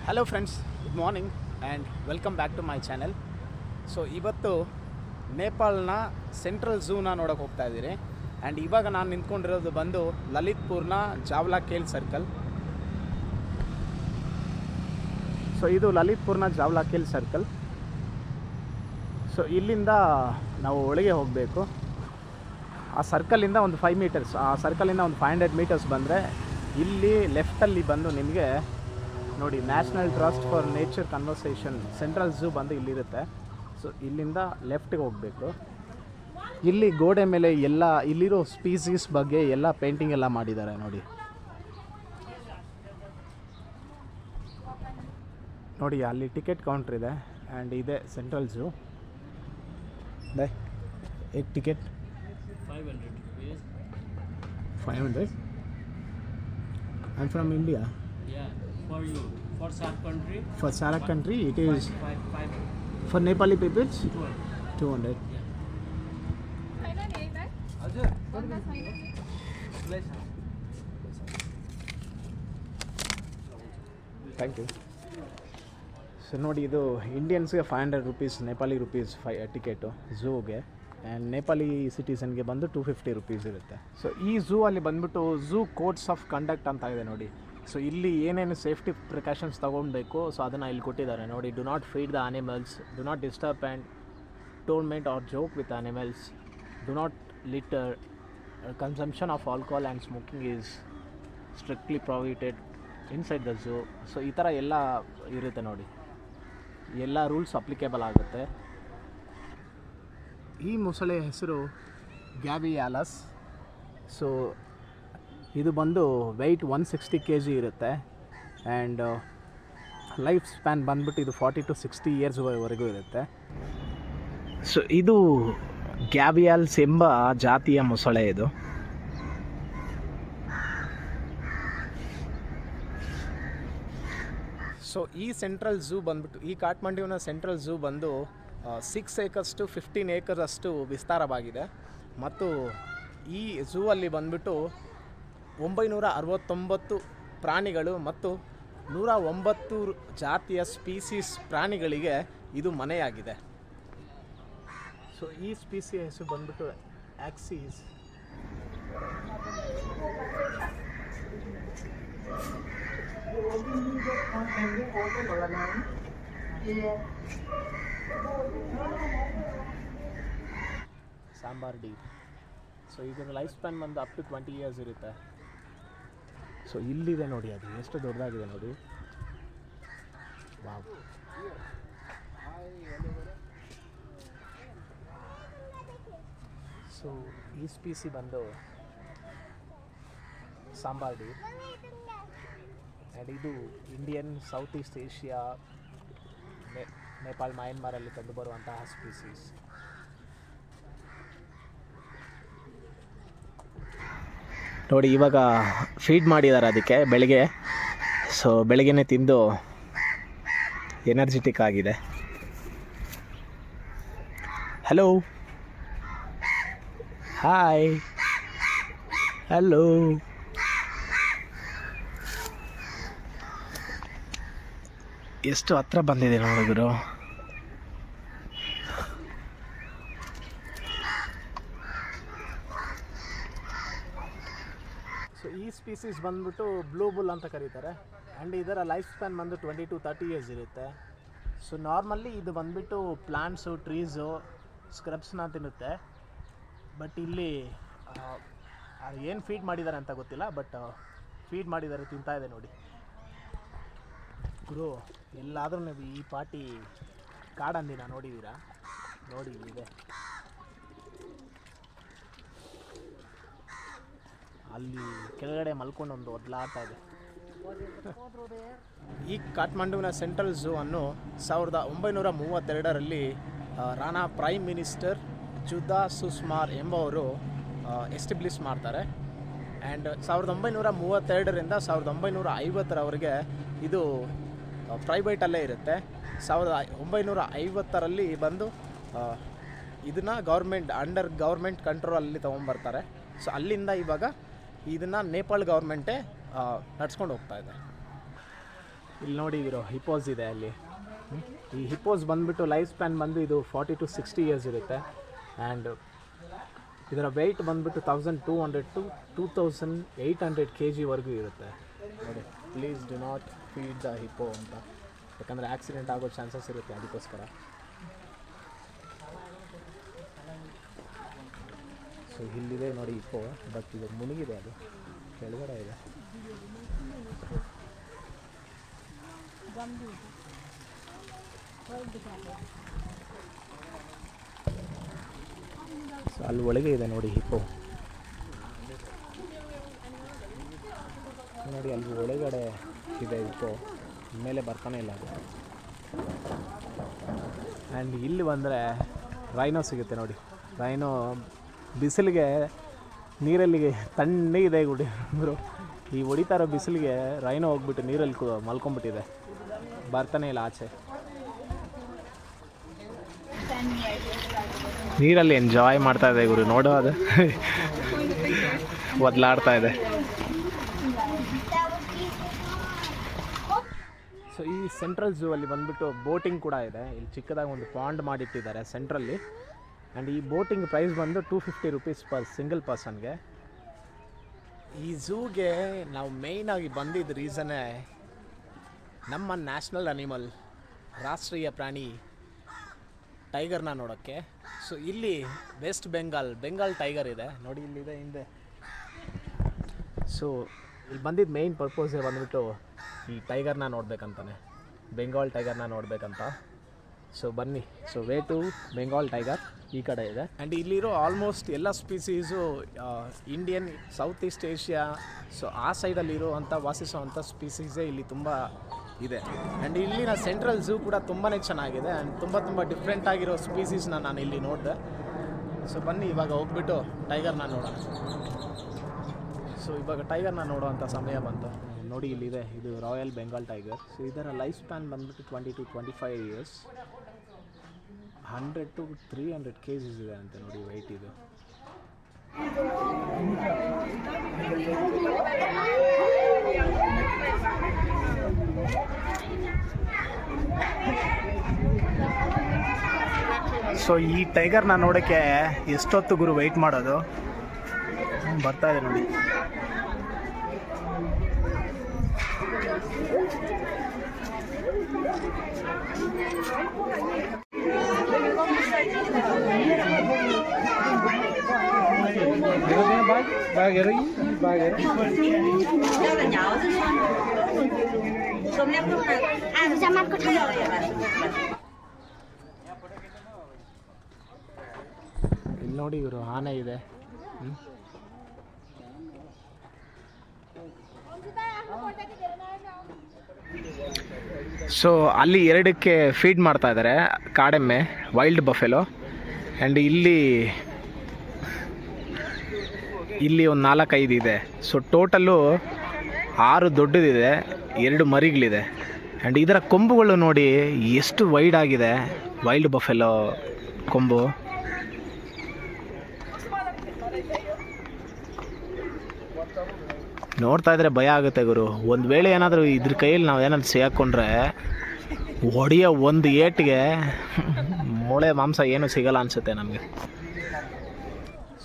Hello friends, good morning and welcome back to my channel. So ಇವತ್ತು ನೇಪಾಳನ central ಝೂನ ನೋಡೋಕೆ ಹೋಗ್ತಾ ಇದ್ದೀರಿ. ಆ್ಯಂಡ್ ಇವಾಗ ನಾನು ನಿಂತ್ಕೊಂಡಿರೋದು ಬಂದು ಲಲಿತ್ಪುರ್ನ ಜಾವ್ಲಾ ಕೇಲ್ ಸರ್ಕಲ್. ಸೊ ಇದು ಲಲಿತ್ಪುರ್ನ ಜಾವ್ಲಾ ಕೇಲ್ ಸರ್ಕಲ್. ಸೊ ಇಲ್ಲಿಂದ ನಾವು ಒಳಗೆ ಹೋಗಬೇಕು. ಆ ಸರ್ಕಲಿಂದ ಒಂದು 5 ಮೀಟರ್ಸ್, ಆ ಸರ್ಕಲಿಂದ ಒಂದು 500 ಮೀಟರ್ಸ್ ಬಂದರೆ ಇಲ್ಲಿ ಲೆಫ್ಟಲ್ಲಿ ಬಂದು ನಿಮಗೆ ನೋಡಿ national trust for nature conservation central zoo ಬಂದು ಇಲ್ಲಿರುತ್ತೆ. ಸೊ ಇಲ್ಲಿಂದ ಲೆಫ್ಟಿಗೆ ಹೋಗಬೇಕು. ಇಲ್ಲಿ ಗೋಡೆ ಮೇಲೆ ಎಲ್ಲ ಇಲ್ಲಿರೋ ಸ್ಪೀಸೀಸ್ ಬಗ್ಗೆ ಎಲ್ಲ ಪೇಂಟಿಂಗ್ ಎಲ್ಲ ಮಾಡಿದ್ದಾರೆ ನೋಡಿ. ನೋಡಿ ಅಲ್ಲಿ ಟಿಕೆಟ್ ಕೌಂಟ್ರ್ ಇದೆ ಆ್ಯಂಡ್ ಇದೆ central zoo. They Ek ticket 500 rupees. 500. I'm from India. Yeah, for you. For South country. For Sarak country it is 500. for Nepali peoples 12. 200. Thank you. So ನೋಡಿ ಇದು ಇಂಡಿಯನ್ಸ್ಗೆ 500 ರುಪೀಸ್, ನೇಪಾಲಿ ರುಪೀಸ್ ಟಿಕೆಟು ಝೂಗೆ. And Nepali ಸಿಟಿಸನ್ಗೆ ಬಂದು 250 rupees ಇರುತ್ತೆ. So ಈ zoo ಅಲ್ಲಿ ಬಂದ್ಬಿಟ್ಟು ಝೂ ಕೋಡ್ಸ್ ಆಫ್ ಕಂಡಕ್ಟ್ ಅಂತ ಇದೆ ನೋಡಿ. ಸೊ ಇಲ್ಲಿ ಏನೇನು ಸೇಫ್ಟಿ ಪ್ರಿಕಾಷನ್ಸ್ ತೊಗೊಳ್ಬೇಕು ಸೊ ಅದನ್ನು ಇಲ್ಲಿ ಕೊಟ್ಟಿದ್ದಾರೆ ನೋಡಿ. Do not feed the animals, do not disturb and torment or joke with animals, do not litter, consumption of alcohol and smoking is strictly prohibited inside the zoo. So ಈ ಥರ ಎಲ್ಲ ಇರುತ್ತೆ ನೋಡಿ, ಎಲ್ಲ ರೂಲ್ಸ್ ಅಪ್ಲಿಕೇಬಲ್ ಆಗುತ್ತೆ. ಈ ಮೊಸಳೆ ಹೆಸರು ಗ್ಯಾವಿಯಾಲಸ್. ಸೊ ಇದು ಬಂದು ವೆಯ್ಟ್ 160 kg ಇರುತ್ತೆ. ಆ್ಯಂಡ್ ಲೈಫ್ ಸ್ಪ್ಯಾನ್ ಬಂದ್ಬಿಟ್ಟು ಇದು 40 to 60 ಇಯರ್ಸ್ವರೆಗೂ ಇರುತ್ತೆ. ಸೊ ಇದು ಗ್ಯಾವಿಯಾಲ್ಸ್ ಎಂಬ ಜಾತಿಯ ಮೊಸಳೆ ಇದು. ಸೊ ಈ ಸೆಂಟ್ರಲ್ ಝೂ ಬಂದ್ಬಿಟ್ಟು ಈ ಕಾಠ್ಮಂಡುವಿನ ಸೆಂಟ್ರಲ್ ಝೂ ಬಂದು 6 acres to 15 acres ಅಷ್ಟು ವಿಸ್ತಾರವಾಗಿದೆ. ಮತ್ತು ಈ ಝೂ ಅಲ್ಲಿ ಬಂದ್ಬಿಟ್ಟು 969 ಪ್ರಾಣಿಗಳು ಮತ್ತು 109 ಜಾತಿಯ ಸ್ಪೀಸೀಸ್ ಪ್ರಾಣಿಗಳಿಗೆ ಇದು ಮನೆಯಾಗಿದೆ. ಸೊ ಈ ಸ್ಪೀಸಿ ಹೆಸರು ಬಂದ್ಬಿಟ್ಟು ಆಕ್ಸಿಸ್. ಸಾಂಬಾರ್ ಡೀರ್. ಸೊ ಇದರ ಲೈಫ್ ಸ್ಪ್ಯಾನ್ ಬಂದು ಅಪ್ ಟು 20 years ಇರುತ್ತೆ. ಸೊ ಇಲ್ಲಿದೆ ನೋಡಿ, ಅದು ಎಷ್ಟು ದೊಡ್ಡದಾಗಿದೆ ನೋಡಿ. ವಾವ್. ಸೊ ಈ ಸ್ಪೀಸಿ ಬಂದು ಸಾಂಬಾರ್ ಡೀರ್. ಆ್ಯಂಡ್ ಇದು Indian, south east Asia, Nepal, ಮಯನ್ಮಾರಲ್ಲಿ ಕಂಡುಬರುವಂತಹ ಸ್ಪೀಸೀಸ್. ನೋಡಿ ಇವಾಗ ಫೀಡ್ ಮಾಡಿದ್ದಾರೆ ಅದಕ್ಕೆ ಬೆಳಗ್ಗೆ. ಸೊ ಬೆಳಗ್ಗೆನೇ ತಿಂದು ಎನರ್ಜೆಟಿಕ್ ಆಗಿದೆ. Hello, hi, hello. ಎಷ್ಟು ಹತ್ರ ಬಂದಿದೆ ನೋಡಿದ್ರು. ಸೊ ಈ ಸ್ಪೀಸೀಸ್ ಬಂದ್ಬಿಟ್ಟು ಬ್ಲೂ ಬುಲ್ ಅಂತ ಕರೀತಾರೆ. ಆ್ಯಂಡ್ ಇದರ ಲೈಫ್ ಸ್ಪ್ಯಾನ್ ಬಂದು 20 to 30 years ಇರುತ್ತೆ. ಸೊ ನಾರ್ಮಲ್ಲಿ ಇದು ಬಂದ್ಬಿಟ್ಟು ಪ್ಲಾಂಟ್ಸು, ಟ್ರೀಸು, ಸ್ಕ್ರಬ್ಸ್ನ ತಿನ್ನುತ್ತೆ. ಬಟ್ ಇಲ್ಲಿ ಏನು ಫೀಡ್ ಮಾಡಿದ್ದಾರೆ ಅಂತ ಗೊತ್ತಿಲ್ಲ, ಬಟ್ ಫೀಡ್ ಮಾಡಿದ್ದಾರೆ, ತಿಂತಾ ಇದೆ ನೋಡಿ. ಗುರು, ಎಲ್ಲಾದರೂ ನೀವು ಈ ಪಾಟಿ ಕಾಡಂದಿನ ನೋಡಿದ್ದೀರಾ? ನೋಡಿ ಇದೆ ಅಲ್ಲಿ ಕೆಳಗಡೆ ಮಲ್ಕೊಂಡು ಒಂದು ಒದ್ಲಾಡ್ತಾ ಇದೆ. ಈ ಕಾಠ್ಮಂಡುವಿನ ಸೆಂಟ್ರಲ್ ಝೂ ಅನ್ನು 1932ರಲ್ಲಿ ರಾಣಾ ಪ್ರೈಮ್ ಮಿನಿಸ್ಟರ್ ಜುದಾ ಸುಸ್ಮಾರ್ ಎಂಬವರು ಎಸ್ಟಾಬ್ಲಿಷ್ ಮಾಡ್ತಾರೆ. ಆ್ಯಂಡ್ 1932ರಿಂದ 1950ರವರೆಗೆ ಇದು ಪ್ರೈವೇಟಲ್ಲೇ ಇರುತ್ತೆ. 1950ರಲ್ಲಿ ಬಂದು ಇದನ್ನು ಗೌರ್ಮೆಂಟ್ ಕಂಟ್ರೋಲಲ್ಲಿ ತೊಗೊಂಬರ್ತಾರೆ. ಸೊ ಅಲ್ಲಿಂದ ಇವಾಗ ಇದನ್ನು ನೇಪಾಳ ಗೌರ್ಮೆಂಟೇ ನಡ್ಸ್ಕೊಂಡು ಹೋಗ್ತಾ ಇದೆ. ಇಲ್ಲಿ ನೋಡಿ ಇರೋ ಹಿಪ್ಪೋಸ್ ಇದೆ ಅಲ್ಲಿ. ಈ ಹಿಪ್ಪೋಸ್ ಬಂದುಬಿಟ್ಟು ಲೈಫ್ ಸ್ಪ್ಯಾನ್ ಬಂದು ಇದು 40 to 60 ಇಯರ್ಸ್ ಇರುತ್ತೆ. ಆ್ಯಂಡ್ ಇದರ ವೆಯ್ಟ್ ಬಂದುಬಿಟ್ಟು 1200 to 2800 kg ಇರುತ್ತೆ. ನೋಡಿ, please do not feed the hippo ಅಂತ, ಯಾಕಂದರೆ ಆಕ್ಸಿಡೆಂಟ್ ಆಗೋ ಚಾನ್ಸಸ್ ಇರುತ್ತೆ, ಅದಕ್ಕೋಸ್ಕರ. ಸೊ ಇಲ್ಲಿದೆ ನೋಡಿ ಹಿಪ್ಪೋ, ಬಟ್ ಇದು ಮುಳುಗಿದೆ, ಅದು ಕೆಳಗಡೆ ಇದೆ. ಸೊ ಅಲ್ಲಿ ಒಳಗೆ ಇದೆ ನೋಡಿ ಹಿಪ್ಪೋ. ನೋಡಿ ಅಲ್ಲಿ ಒಳಗಡೆ ಇದೆ ಹಿಪ್ಪೋ, ಮೇಲೆ ಬರ್ತಾನೆ ಇಲ್ಲ ಅದು. ಆ್ಯಂಡ್ ಇಲ್ಲಿ ಬಂದರೆ ರೈನೋ ಸಿಗುತ್ತೆ ನೋಡಿ. ರೈನೋ ಬಿಸಿಲಿಗೆ ನೀರಲ್ಲಿ ತಣ್ಣಗಿದೆ ಗುಡಿ ಅಂದರು. ಈ ಹೊಡಿತಾ ಇರೋ ಬಿಸಿಲಿಗೆ ರೈನೋ ಹೋಗ್ಬಿಟ್ಟು ನೀರಲ್ಲಿ ಮಲ್ಕೊಂಡ್ಬಿಟ್ಟಿದೆ, ಬರ್ತಾನೆ ಇಲ್ಲ ಆಚೆ. ನೀರಲ್ಲಿ ಎಂಜಾಯ್ ಮಾಡ್ತಾ ಇದೆ ಗುರು, ನೋಡೋ ಅದು ಒದ್ಲಾಡ್ತಾ ಇದೆ. ಸೊ ಈ ಸೆಂಟ್ರಲ್ ಝೂ ಅಲ್ಲಿ ಬಂದುಬಿಟ್ಟು ಬೋಟಿಂಗ್ ಕೂಡ ಇದೆ. ಇಲ್ಲಿ ಚಿಕ್ಕದಾಗಿ ಒಂದು ಪಾಂಡ್ ಮಾಡಿಟ್ಟಿದ್ದಾರೆ ಸೆಂಟ್ರಲ್ಲಿ. ಆ್ಯಂಡ್ ಈ ಬೋಟಿಂಗ್ ಪ್ರೈಸ್ ಬಂದು 250 rupees ಪರ್ ಸಿಂಗಲ್ ಪರ್ಸನ್ಗೆ. ಈ ಝೂಗೆ ನಾವು ಮೇಯ್ನಾಗಿ ಬಂದಿದ್ದ ರೀಸನ್ನೇ ನಮ್ಮ ನ್ಯಾಷನಲ್ ಅನಿಮಲ್, ರಾಷ್ಟ್ರೀಯ ಪ್ರಾಣಿ ಟೈಗರ್ನ ನೋಡೋಕ್ಕೆ. ಸೊ ಇಲ್ಲಿ ವೆಸ್ಟ್ ಬೆಂಗಾಲ್ ಟೈಗರ್ ಇದೆ ನೋಡಿ, ಇಲ್ಲಿದೆ ಹಿಂದೆ. ಸೊ ಇಲ್ಲಿ ಬಂದಿದ್ದು ಮೇಯ್ನ್ ಪರ್ಪೋಸೇ ಬಂದುಬಿಟ್ಟು ಈ ಟೈಗರ್ನ ನೋಡಬೇಕಂತಾನೆ, ಬೆಂಗಾಲ್ ಟೈಗರ್ನ ನೋಡಬೇಕಂತ. ಸೊ ಬನ್ನಿ. So way to Bengal tiger ಈ ಕಡೆ ಇದೆ. ಆ್ಯಂಡ್ ಇಲ್ಲಿರೋ ಆಲ್ಮೋಸ್ಟ್ ಎಲ್ಲ species Indian, south east Asia, so ಆ ಸೈಡಲ್ಲಿರುವಂಥ ವಾಸಿಸುವಂಥ ಸ್ಪೀಸೀಸೇ ಇಲ್ಲಿ ತುಂಬ ಇದೆ. ಆ್ಯಂಡ್ ಇಲ್ಲಿನ ಸೆಂಟ್ರಲ್ ಝೂ ಕೂಡ ತುಂಬಾ ಚೆನ್ನಾಗಿದೆ. ಆ್ಯಂಡ್ ತುಂಬ ಡಿಫ್ರೆಂಟ್ ಆಗಿರೋ ಸ್ಪೀಸೀಸ್ನ ನಾನು ಇಲ್ಲಿ ನೋಡಿದೆ. ಸೊ ಬನ್ನಿ ಇವಾಗ ಹೋಗ್ಬಿಟ್ಟು ಟೈಗರ್ನ ನೋಡೋಣ. ಸೊ ಇವಾಗ ಟೈಗರ್ನ ನೋಡೋವಂಥ ಸಮಯ ಬಂತು ನೋಡಿ. ಇಲ್ಲಿದೆ, ಇದು ರಾಯಲ್ ಬೆಂಗಾಲ್ ಟೈಗರ್. ಸೊ ಇದರ ಲೈಫ್ ಸ್ಪ್ಯಾನ್ ಬಂದ್ಬಿಟ್ಟು 20 to 25 years, 100 to 300 kg ಇದೆ ಅಂತೆ ನೋಡಿ ವೆಯ್ಟ್ ಇದು. ಸೊ ಈ ಟೈಗರ್ನ ನೋಡೋಕ್ಕೆ ಎಷ್ಟೊತ್ತು ಗುರು ವೆಯ್ಟ್ ಮಾಡೋದು. ಬರ್ತಾ ಇದೆ ನೋಡಿ. ಇಲ್ಲಿ ನೋಡಿ ಇವರು ಆನೆ ಇದೆ. ಸೊ ಅಲ್ಲಿ 2ಕ್ಕೆ ಫೀಡ್ ಮಾಡ್ತಾ ಇದ್ದಾರೆ, ಕಾಡೆಮ್ಮೆ, ವೈಲ್ಡ್ ಬಫೆಲೋ. ಆ್ಯಂಡ್ ಇಲ್ಲಿ ಒಂದು 4-5 ಇದೆ. ಸೊ ಟೋಟಲ್ಲು 6 ದೊಡ್ಡದಿದೆ, 2 ಮರಿಗಳಿದೆ. ಆ್ಯಂಡ್ ಇದರ ಕೊಂಬುಗಳು ನೋಡಿ ಎಷ್ಟು ವೈಡ್ ಆಗಿದೆ, ವೈಲ್ಡ್ ಬಫೆಲೋ ಕೊಂಬು. ನೋಡ್ತಾ ಇದ್ರೆ ಭಯ ಆಗುತ್ತೆ ಗುರು. ಒಂದು ವೇಳೆ ಏನಾದರೂ ಇದ್ರ ಕೈಯಲ್ಲಿ ನಾವು ಏನಾದ್ರು ಸಿಗಾಕೊಂಡ್ರೆ ಹೊಡೆಯೋ ಒಂದು ಏಟಿಗೆ ಮೂಳೆ ಮಾಂಸ ಏನೂ ಸಿಗಲ್ಲ ಅನಿಸುತ್ತೆ ನಮಗೆ.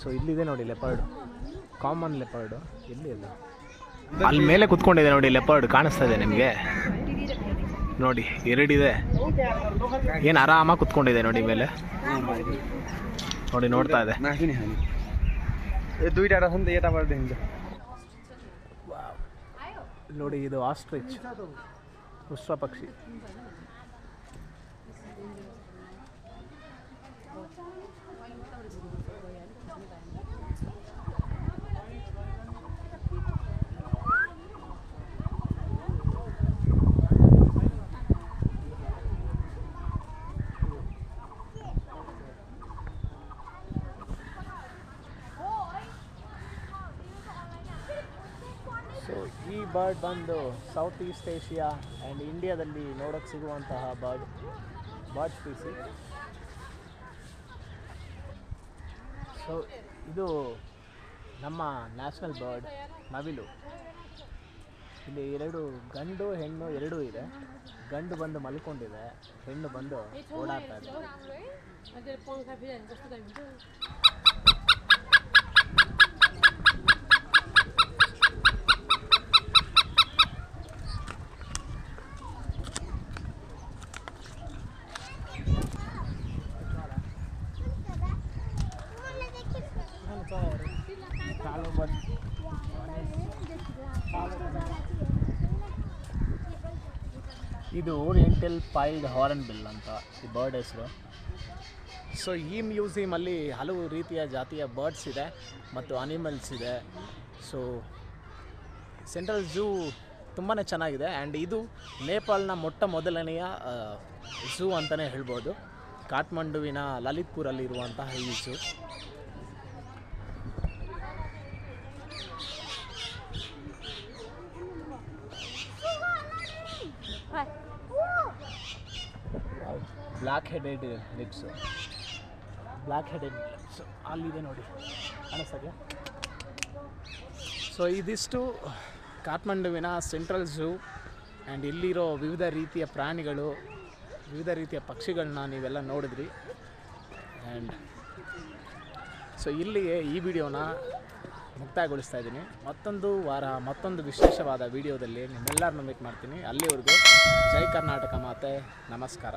ಸೊ ಇಲ್ಲಿದೆ ನೋಡಿ ಲೆಪರ್ಡ್, ಕಾಮನ್ ಲೆಪರ್ಡು. ಎಲ್ಲಿ ಅದು? ಅಲ್ಲಿ ಮೇಲೆ ಕುತ್ಕೊಂಡಿದೆ ನೋಡಿ ಲೆಪರ್ಡ್, ಕಾಣಿಸ್ತಾ ಇದೆ ನಿಮಗೆ ನೋಡಿ, 2 ಇದೆ. ಏನು ಆರಾಮಾಗಿ ಕುತ್ಕೊಂಡಿದೆ ನೋಡಿ ಮೇಲೆ ನೋಡಿ, ನೋಡ್ತಾ ಇದೆ. ನೋಡಿ ಇದು ಆಸ್ಟ್ರಿಚ್, ಉಷ್ಟ್ರ ಪಕ್ಷಿ. ಸೊ ಈ ಬರ್ಡ್ ಬಂದು ಸೌತ್ ಈಸ್ಟ್ ಏಷ್ಯಾ ಆ್ಯಂಡ್ ಇಂಡಿಯಾದಲ್ಲಿ ನೋಡೋಕ್ಕೆ ಸಿಗುವಂತಹ ಬರ್ಡ್ ಸ್ಪೀಸಿ. ಸೊ ಇದು ನಮ್ಮ ನ್ಯಾಷನಲ್ ಬರ್ಡ್ ನವಿಲು. ಇಲ್ಲಿ ಎರಡು ಗಂಡು ಹೆಣ್ಣು ಎರಡೂ ಇದೆ. ಗಂಡು ಬಂದು ಮಲ್ಕೊಂಡಿದೆ, ಹೆಣ್ಣು ಬಂದು ಓಡಾಡ್ತಾ ಇದೆ. ಇದು ಓರಿಯೆಂಟಲ್ ಪೈಲ್ಡ್ ಹಾರ್ನ್ ಬಿಲ್ ಅಂತ ಈ ಬರ್ಡ್ ಹೆಸರು. ಸೊ ಈ ಮ್ಯೂಸಿಯಮಲ್ಲಿ ಹಲವು ರೀತಿಯ ಜಾತಿಯ ಬರ್ಡ್ಸ್ ಇದೆ ಮತ್ತು ಅನಿಮಲ್ಸ್ ಇದೆ. ಸೊ ಸೆಂಟ್ರಲ್ ಝೂ ತುಂಬಾ ಚೆನ್ನಾಗಿದೆ. ಆ್ಯಂಡ್ ಇದು ನೇಪಾಳನ ಮೊದಲನೆಯ ಝೂ ಅಂತಲೇ ಹೇಳ್ಬೋದು. ಕಾಠ್ಮಂಡುವಿನ ಲಲಿತ್ಪುರಲ್ಲಿ ಇರುವಂತಹ ಈ ಝೂ. ಬ್ಲ್ಯಾಕ್ ಹೆಡೆಡ್ ಲಿಪ್ಸು, ಅಲ್ಲಿದೆ ನೋಡಿ, ಕಾಣಿಸ್ತದೆ. ಸೊ ಇದಿಷ್ಟು ಕಾಠ್ಮಂಡುವಿನ ಸೆಂಟ್ರಲ್ ಝೂ. ಆ್ಯಂಡ್ ಇಲ್ಲಿರೋ ವಿವಿಧ ರೀತಿಯ ಪ್ರಾಣಿಗಳು, ವಿವಿಧ ರೀತಿಯ ಪಕ್ಷಿಗಳನ್ನ ನೀವೆಲ್ಲ ನೋಡಿದ್ರಿ. ಆ್ಯಂಡ್ ಸೊ ಇಲ್ಲಿಗೆ ಈ ವಿಡಿಯೋನ ಮುಕ್ತಾಯಗೊಳಿಸ್ತಾ ಇದ್ದೀನಿ. ಮತ್ತೊಂದು ವಾರ ಮತ್ತೊಂದು ವಿಶೇಷವಾದ ವಿಡಿಯೋದಲ್ಲಿ ನಿಮ್ಮೆಲ್ಲರನ್ನೂ ಮೀಟ್ ಮಾಡ್ತೀನಿ. ಅಲ್ಲಿವರೆಗೂ ಜೈ ಕರ್ನಾಟಕ ಮಾತೆ, ನಮಸ್ಕಾರ.